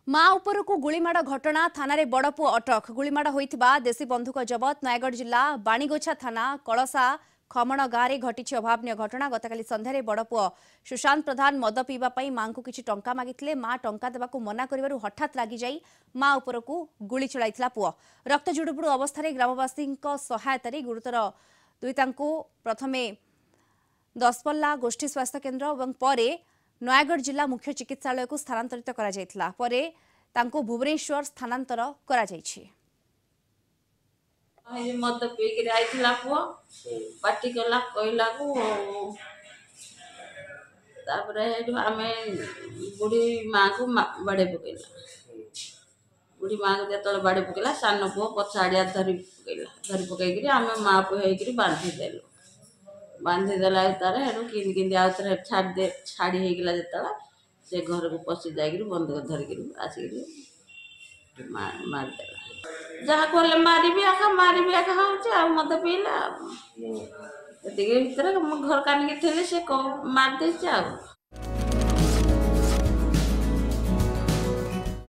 माँ उपरकू गुलीमाड़ घटना थाना रे बड़ पुओ अटक गुलीमाड़ होइथिबा देशी बंधुक जबत नयगढ़ जिला बाणीगोछा थाना कलसा खमण गाँव में घटी अभावन घटना गतकाली संध्यारे बड़ पुओ सुशांत प्रधान मद पीवा माँ को किछि टंका मागिथिले माँ टंका देबाकू मना करिवारु हठात लागि जाई माँ उपरकू गुली चलाइथिला पुओ रक्त जुडुबुडु अवस्था ग्रामवासी सहायतारे गुरुतर दुईतांकू प्रथमे दसपल्ला गोष्ठी स्वास्थ्य केन्द्र और परे नयगढ़ जिला मुख्य चिकित्सालय को स्थानांतरित करा जायतिला परे तांको भुवनेश्वर स्थानांतर करा जायछि। मद पीक आईला पुओ पार्टी कला कहला को आमे बुढ़ी माँ को बाड़े पकेला बुढ़ी माँ को जो बाड़े पकेला सान पुओ पछाड़िया धरी पकईकि आम माँ पुह बांधीदेलु बांधीदेला तार कि आउे छाड़ी होगला जो से घर को पशि जाकर बंदूक धरिक आसिक मारदेला जहाँ कहले मारी आखा हो मत पीला भर कानिक थे से मारदे।